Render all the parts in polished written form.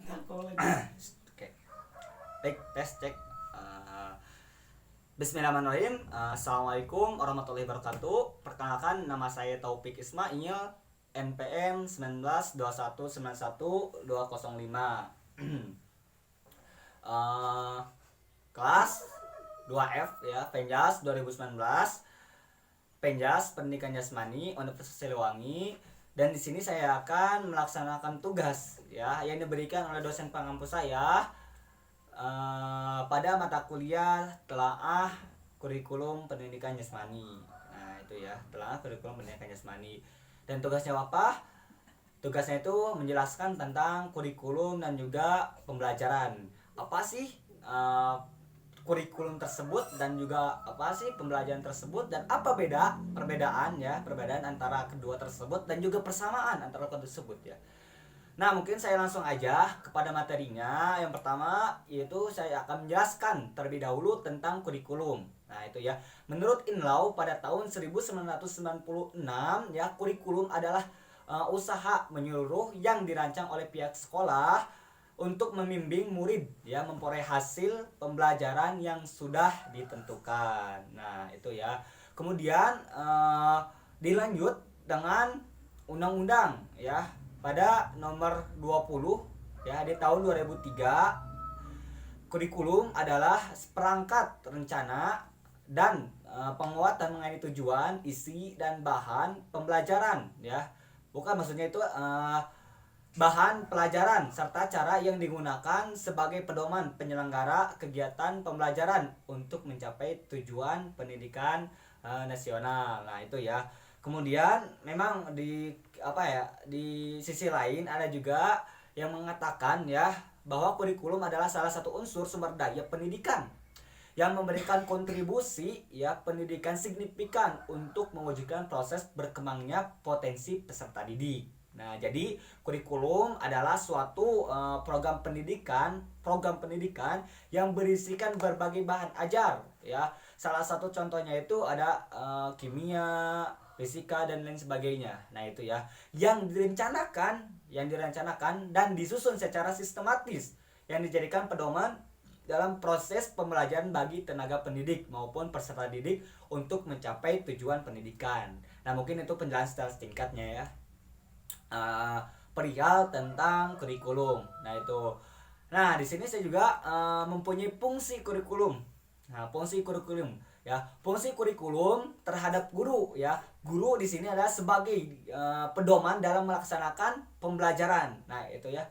Oke. Baik, tes cek. Eh, Bismillahirrahmanirrahim. Assalamualaikum warahmatullahi wabarakatuh. Perkenalkan, nama saya Taufik Ismail, NPM 1921919205. Eh, Kelas 2F ya, Penjas 2019. Penjas Pendidikan Jasmani Universitas Siliwangi. Dan di sini saya akan melaksanakan tugas ya yang diberikan oleh dosen pengampu saya pada mata kuliah telaah kurikulum pendidikan jasmani. Nah, itu ya, telaah kurikulum pendidikan jasmani. Dan tugasnya apa? Tugasnya itu menjelaskan tentang kurikulum dan juga pembelajaran. Apa sih kurikulum tersebut dan juga apa sih pembelajaran tersebut, dan apa perbedaan antara kedua tersebut dan juga persamaan antara kedua tersebut ya. Nah, mungkin saya langsung aja kepada materinya. Yang pertama yaitu saya akan menjelaskan terlebih dahulu tentang kurikulum. Nah, itu ya. Menurut Inlaw pada tahun 1996 ya, kurikulum adalah usaha menyeluruh yang dirancang oleh pihak sekolah untuk membimbing murid ya memperoleh hasil pembelajaran yang sudah ditentukan. Nah, itu ya. Kemudian dilanjut dengan undang-undang ya pada nomor 20 ya di tahun 2003. Kurikulum adalah perangkat rencana dan penguatan mengenai tujuan, isi dan bahan pembelajaran ya. Bukan, maksudnya itu bahan pelajaran serta cara yang digunakan sebagai pedoman penyelenggara kegiatan pembelajaran untuk mencapai tujuan pendidikan nasional. Nah, itu ya. Kemudian memang di sisi lain ada juga yang mengatakan ya bahwa kurikulum adalah salah satu unsur sumber daya pendidikan yang memberikan kontribusi ya pendidikan signifikan untuk mewujudkan proses berkembangnya potensi peserta didik. Nah, jadi kurikulum adalah suatu program pendidikan yang berisikan berbagai bahan ajar ya. Salah satu contohnya itu ada kimia, fisika dan lain sebagainya. Nah, itu ya yang direncanakan dan disusun secara sistematis yang dijadikan pedoman dalam proses pembelajaran bagi tenaga pendidik maupun peserta didik untuk mencapai tujuan pendidikan. Nah, mungkin itu penjelasan secara singkatnya ya. Perihal tentang kurikulum. Nah, itu. Nah, di sini saya juga mempunyai fungsi kurikulum. Nah, fungsi kurikulum ya. Fungsi kurikulum terhadap guru ya. Guru di sini adalah sebagai pedoman dalam melaksanakan pembelajaran. Nah, itu ya.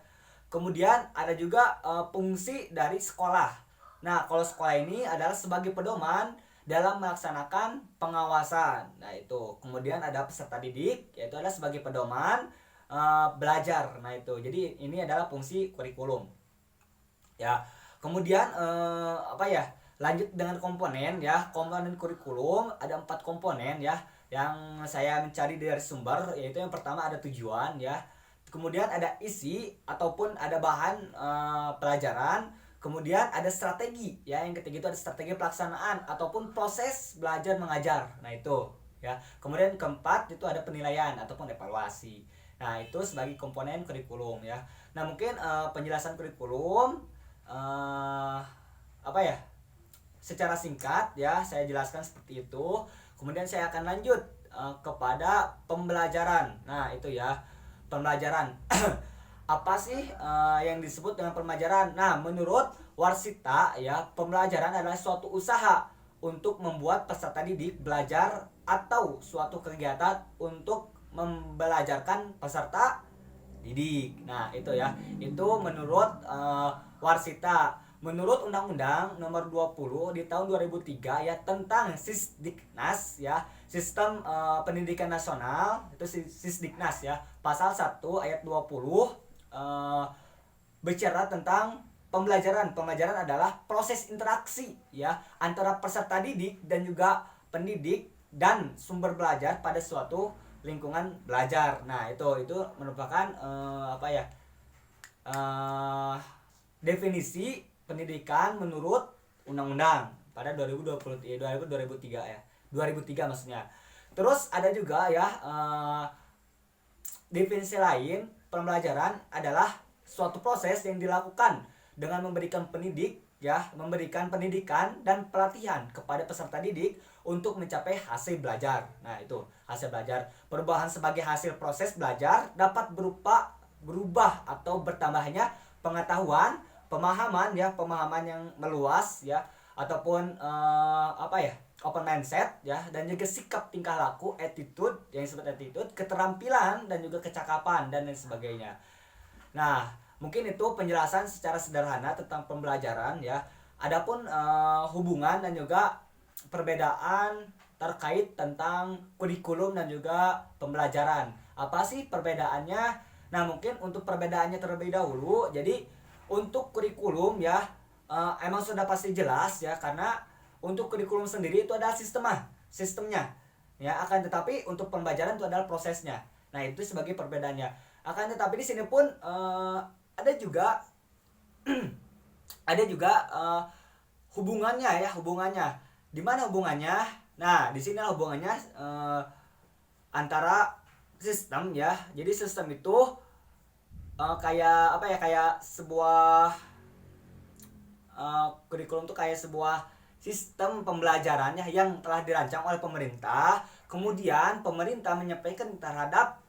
Kemudian ada juga fungsi dari sekolah. Nah, kalau sekolah ini adalah sebagai pedoman dalam melaksanakan pengawasan. Nah, itu. Kemudian ada peserta didik, yaitu adalah sebagai pedoman belajar. Nah, itu. Jadi ini adalah fungsi kurikulum. Ya. Kemudian lanjut dengan komponen ya. Komponen kurikulum ada 4 komponen ya yang saya mencari dari sumber, yaitu yang pertama ada tujuan ya. Kemudian ada isi ataupun ada bahan pelajaran. Kemudian ada strategi ya. Yang ketiga itu ada strategi pelaksanaan ataupun proses belajar mengajar. Nah, itu ya. Kemudian keempat itu ada penilaian ataupun evaluasi. Nah, itu sebagai komponen kurikulum ya. Nah, mungkin penjelasan kurikulum secara singkat ya saya jelaskan seperti itu. Kemudian saya akan lanjut kepada pembelajaran. Nah, itu ya. Pembelajaran. Apa sih yang disebut dengan pembelajaran? Nah, menurut Warsita ya, pembelajaran adalah suatu usaha untuk membuat peserta didik belajar atau suatu kegiatan untuk membelajarkan peserta didik. Nah, itu ya. Itu menurut Warsita. Menurut Undang-Undang Nomor 20 di tahun 2003 ya tentang Sisdiknas ya, Sistem Pendidikan Nasional, itu Sisdiknas ya, pasal 1 ayat 20 bicara tentang pembelajaran. Pembelajaran adalah proses interaksi ya antara peserta didik dan juga pendidik dan sumber belajar pada suatu lingkungan belajar. Nah, itu merupakan definisi pendidikan menurut undang-undang pada 2003 ya. 2003 maksudnya. Terus ada juga ya definisi lain pembelajaran adalah suatu proses yang dilakukan dengan memberikan memberikan pendidikan dan pelatihan kepada peserta didik untuk mencapai hasil belajar. Nah, itu hasil belajar. Perubahan sebagai hasil proses belajar dapat berupa berubah atau bertambahnya pengetahuan, pemahaman yang meluas ya, ataupun open mindset ya, dan juga sikap tingkah laku, attitude yang disebut attitude, keterampilan dan juga kecakapan dan lain sebagainya. Nah, mungkin itu penjelasan secara sederhana tentang pembelajaran ya. Adapun hubungan dan juga perbedaan terkait tentang kurikulum dan juga pembelajaran. Apa sih perbedaannya? Nah, mungkin untuk perbedaannya terlebih dahulu. Jadi, untuk kurikulum ya emang sudah pasti jelas ya, karena untuk kurikulum sendiri itu adalah sistemnya. Ya, akan tetapi untuk pembelajaran itu adalah prosesnya. Nah, itu sebagai perbedaannya. Akan tetapi di sini pun ada juga hubungannya. Di mana hubungannya? Nah, di sini hubungannya antara sistem ya. Jadi sistem itu kayak sebuah kurikulum tuh kayak sebuah sistem pembelajaran ya, yang telah dirancang oleh pemerintah. Kemudian pemerintah menyampaikan terhadap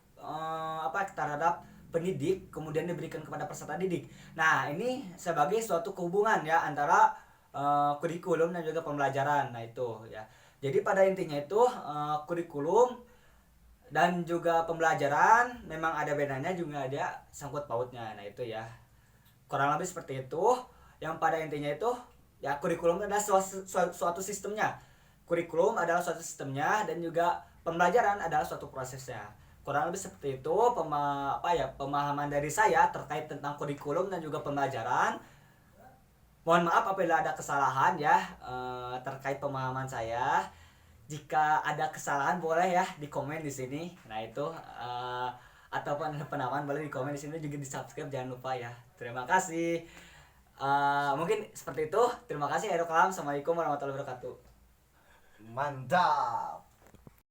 pendidik, kemudian diberikan kepada peserta didik. Nah, ini sebagai suatu kehubungan ya antara kurikulum dan juga pembelajaran. Nah, itu ya. Jadi pada intinya itu kurikulum dan juga pembelajaran memang ada bedanya, juga ada sangkut pautnya. Nah, itu ya. Kurang lebih seperti itu. Yang pada intinya itu ya, kurikulum adalah suatu sistemnya. Kurikulum adalah suatu sistemnya dan juga pembelajaran adalah suatu prosesnya. Kurang lebih seperti itu pemahaman dari saya terkait tentang kurikulum dan juga pembelajaran. Mohon maaf apabila ada kesalahan ya terkait pemahaman saya. Jika ada kesalahan boleh ya di komen di sini. Nah, itu ataupun ada penamaan boleh di komen di sini, juga di subscribe jangan lupa ya. Terima kasih. Mungkin seperti itu. Terima kasih. Assalamualaikum warahmatullahi wabarakatuh. Mantap.